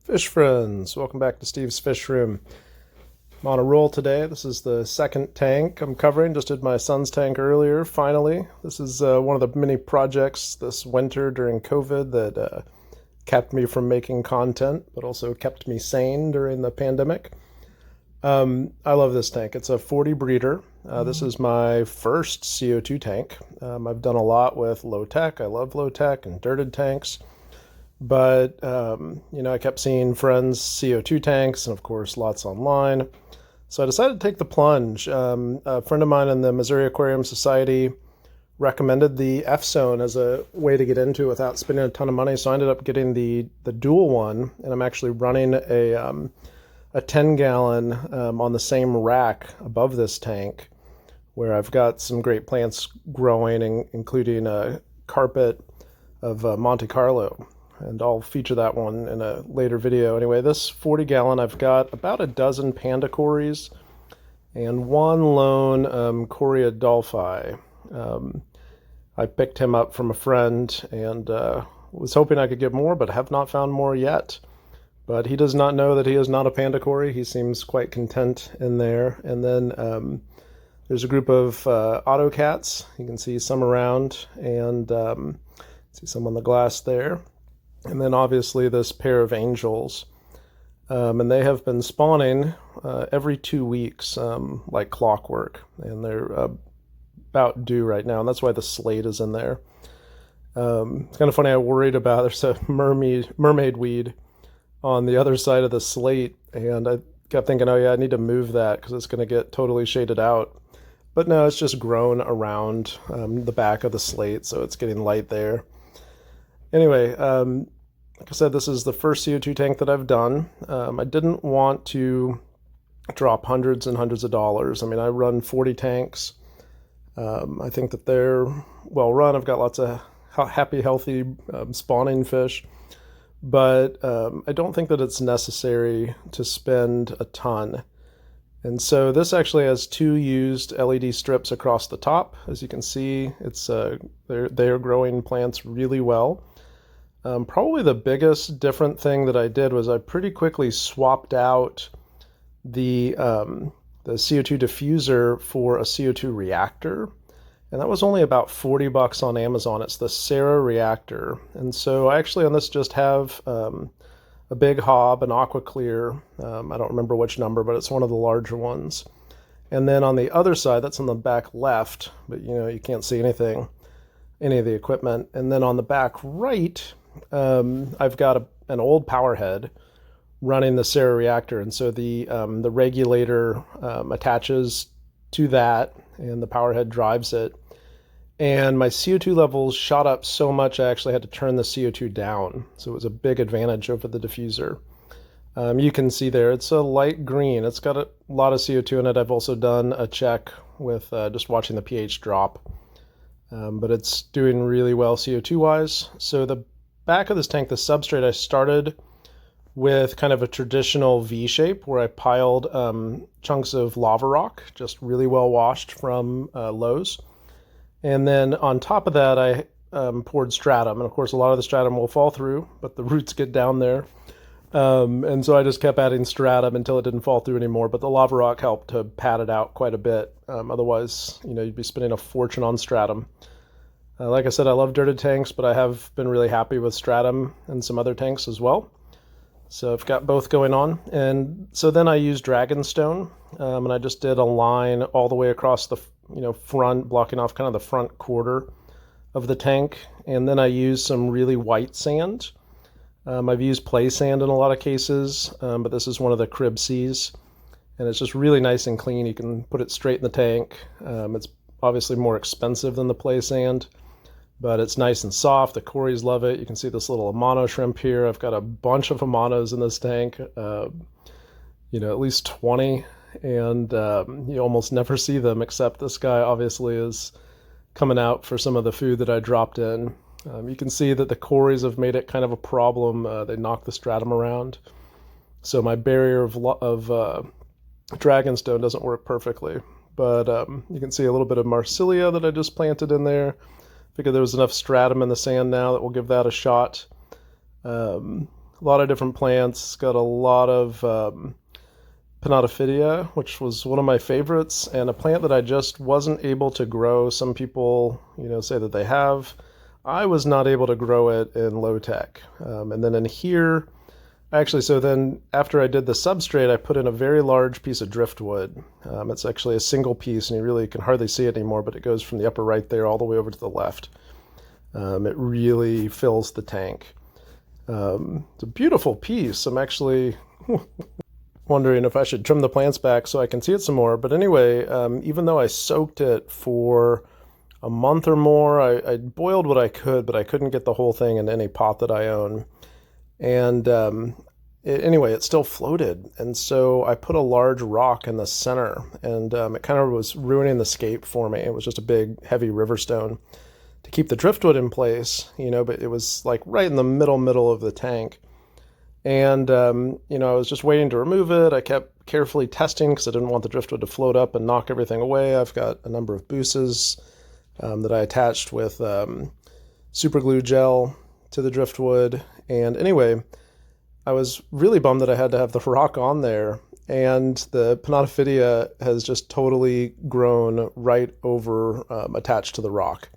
Fish friends, welcome back to Steve's Fish Room. I'm on a roll today. This is the second tank I'm covering. Just did my son's tank earlier, finally. This is one of the many projects this winter during COVID that kept me from making content, but also kept me sane during the pandemic. I love this tank. It's a 40 breeder. This is my first CO2 tank. I've done a lot with low tech. I love low tech and dirted tanks. But, I kept seeing friends' CO2 tanks and, of course, lots online. So I decided to take the plunge. A friend of mine in the Missouri Aquarium Society recommended the F-Zone as a way to get into it without spending a ton of money. So I ended up getting the dual one, and I'm actually running a 10-gallon on the same rack above this tank, where I've got some great plants growing, including a carpet of Monte Carlo. And I'll feature that one in a later video. Anyway, this 40-gallon, I've got about a dozen panda cories and one lone Coreadolphi. I picked him up from a friend and was hoping I could get more, but have not found more yet. But he does not know that he is not a panda cory. He seems quite content in there. And then there's a group of autocats. You can see some around, and see some on the glass there. And then obviously this pair of angels. And they have been spawning every 2 weeks, like clockwork. And they're about due right now, and that's why the slate is in there. It's kind of funny, I worried about, there's a mermaid weed on the other side of the slate, and I kept thinking, oh yeah, I need to move that because it's going to get totally shaded out. But no, it's just grown around the back of the slate, so it's getting light there. Anyway, like I said, this is the first CO2 tank that I've done. I didn't want to drop hundreds and hundreds of dollars. I mean, I run 40 tanks. I think that they're well run. I've got lots of happy, healthy spawning fish. But I don't think that it's necessary to spend a ton. And so this actually has 2 used LED strips across the top. As you can see, it's they're growing plants really well. Probably the biggest different thing that I did was I pretty quickly swapped out the CO2 diffuser for a CO2 reactor. And that was only about $40 on Amazon. It's the Sarah reactor. And so I actually on this just have a big hob, an aqua clear. I don't remember which number, but it's one of the larger ones. And then on the other side, that's on the back left, but you can't see anything, any of the equipment. And then on the back right, I've got an old power head running the Sarah reactor. And so the regulator attaches to that, and the power head drives it. And my CO2 levels shot up so much I actually had to turn the CO2 down. So it was a big advantage over the diffuser. You can see there, it's a light green. It's got a lot of CO2 in it. I've also done a check with just watching the pH drop. But it's doing really well CO2-wise. So the back of this tank, the substrate, I started with kind of a traditional V shape where I piled chunks of lava rock, just really well washed from Lowe's. And then on top of that, I poured stratum. And of course, a lot of the stratum will fall through, but the roots get down there. And so I just kept adding stratum until it didn't fall through anymore. But the lava rock helped to pad it out quite a bit. Otherwise, you'd be spending a fortune on stratum. Like I said, I love dirted tanks, but I have been really happy with stratum and some other tanks as well. So I've got both going on. And so then I used dragonstone, and I just did a line all the way across the front, blocking off kind of the front quarter of the tank. And then I used some really white sand. I've used play sand in a lot of cases, but this is one of the Crib C's. And it's just really nice and clean. You can put it straight in the tank. It's obviously more expensive than the play sand, but it's nice and soft. The cories love it. You can see this little Amano shrimp here. I've got a bunch of Amanos in this tank, at least 20. And you almost never see them, except this guy obviously is coming out for some of the food that I dropped in. You can see that the cories have made it kind of a problem. They knock the stratum around. So my barrier of dragonstone doesn't work perfectly. But you can see a little bit of Marsilia that I just planted in there. Figured there was enough stratum in the sand now that we'll give that a shot. a lot of different plants. Got a lot of Pinatophydia, which was one of my favorites, and a plant that I just wasn't able to grow. Some people, say that they have. I was not able to grow it in low tech. And then in here, actually, so then after I did the substrate, I put in a very large piece of driftwood. It's actually a single piece, and you really can hardly see it anymore, but it goes from the upper right there all the way over to the left. It really fills the tank. It's a beautiful piece. I'm actually wondering if I should trim the plants back so I can see it some more. But anyway, even though I soaked it for a month or more, I boiled what I could, but I couldn't get the whole thing in any pot that I own. And anyway, it still floated. And so I put a large rock in the center, and it kind of was ruining the scape for me. It was just a big, heavy river stone to keep the driftwood in place, but it was like right in the middle of the tank. And, I was just waiting to remove it. I kept carefully testing because I didn't want the driftwood to float up and knock everything away. I've got a number of booses that I attached with super glue gel to the driftwood. And anyway, I was really bummed that I had to have the rock on there. And the Pinatophydia has just totally grown right over attached to the rock.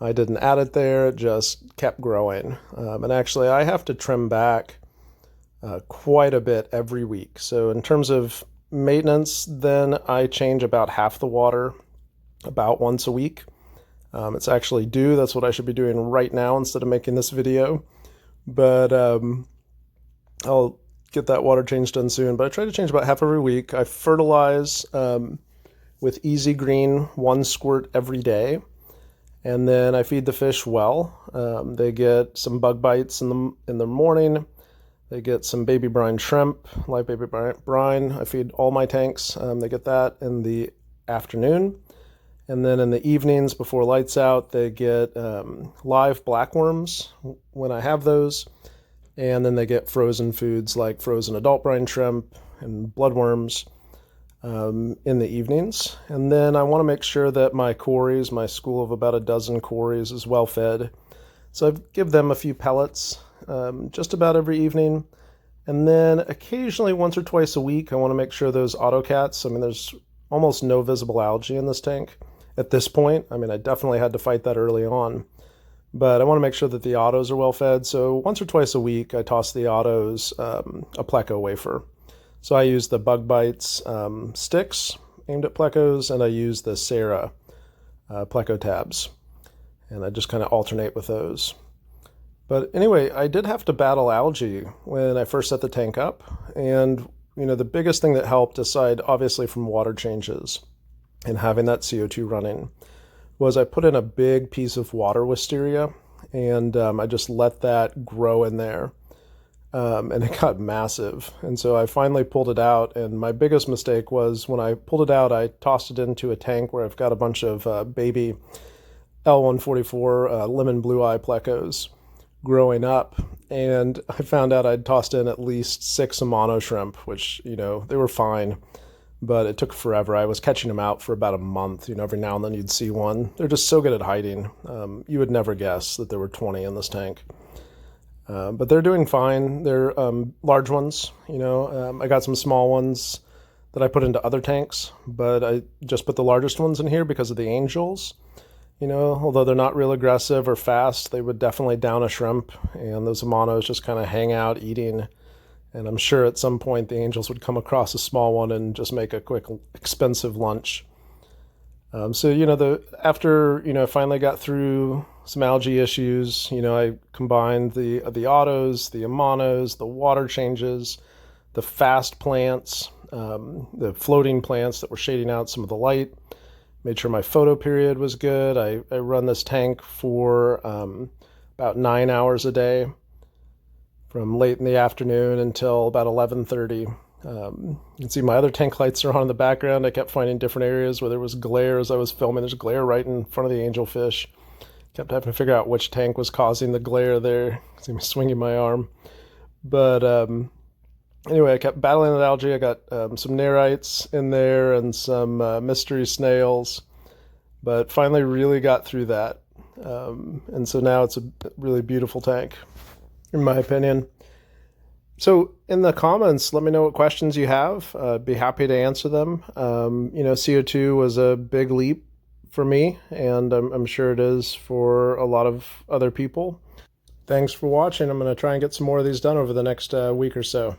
I didn't add it there, it just kept growing. And actually, I have to trim back quite a bit every week. So in terms of maintenance, then I change about half the water about once a week. It's actually due. That's what I should be doing right now instead of making this video. But I'll get that water change done soon. But I try to change about half every week. I fertilize with Easy Green 1 squirt every day. And then I feed the fish well. They get some bug bites in the morning. They get some baby brine shrimp, live baby brine. I feed all my tanks. They get that in the afternoon. And then in the evenings before lights out, they get live blackworms when I have those. And then they get frozen foods like frozen adult brine shrimp and bloodworms in the evenings. And then I want to make sure that my cories, my school of about a dozen cories, is well fed. So I give them a few pellets just about every evening. And then occasionally, once or twice a week, I want to make sure those autocats, there's almost no visible algae in this tank at this point. I definitely had to fight that early on. But I want to make sure that the autos are well fed. So once or twice a week, I toss the autos a pleco wafer. So I use the Bug Bites sticks aimed at plecos, and I use the Sarah pleco tabs. And I just kind of alternate with those. But anyway, I did have to battle algae when I first set the tank up. And, the biggest thing that helped, aside obviously from water changes and having that CO2 running, was I put in a big piece of water wisteria, and I just let that grow in there. And it got massive. And so I finally pulled it out. And my biggest mistake was when I pulled it out, I tossed it into a tank where I've got a bunch of baby L144 lemon blue eye plecos growing up. And I found out I'd tossed in at least 6 Amano shrimp, which, they were fine, but it took forever. I was catching them out for about a month. Every now and then you'd see one. They're just so good at hiding. You would never guess that there were 20 in this tank. But they're doing fine. They're large ones. I got some small ones that I put into other tanks, but I just put the largest ones in here because of the angels. Although they're not real aggressive or fast, they would definitely down a shrimp, and those Amanos just kind of hang out eating. And I'm sure at some point the angels would come across a small one and just make a quick, expensive lunch. After I finally got through some algae issues, I combined the autos, the Amanos, the water changes, the fast plants, the floating plants that were shading out some of the light. Made sure my photo period was good. I run this tank for about 9 hours a day, from late in the afternoon until about 11:30. You can see my other tank lights are on in the background. I kept finding different areas where there was glare as I was filming. There's glare right in front of the angelfish. Kept having to figure out which tank was causing the glare there. See me swinging my arm. But anyway, I kept battling that algae. I got some nerites in there and some mystery snails, but finally really got through that. And so now it's a really beautiful tank, in my opinion. So in the comments, let me know what questions you have. Be happy to answer them. CO2 was a big leap for me, and I'm sure it is for a lot of other people. Thanks for watching. I'm going to try and get some more of these done over the next week or so.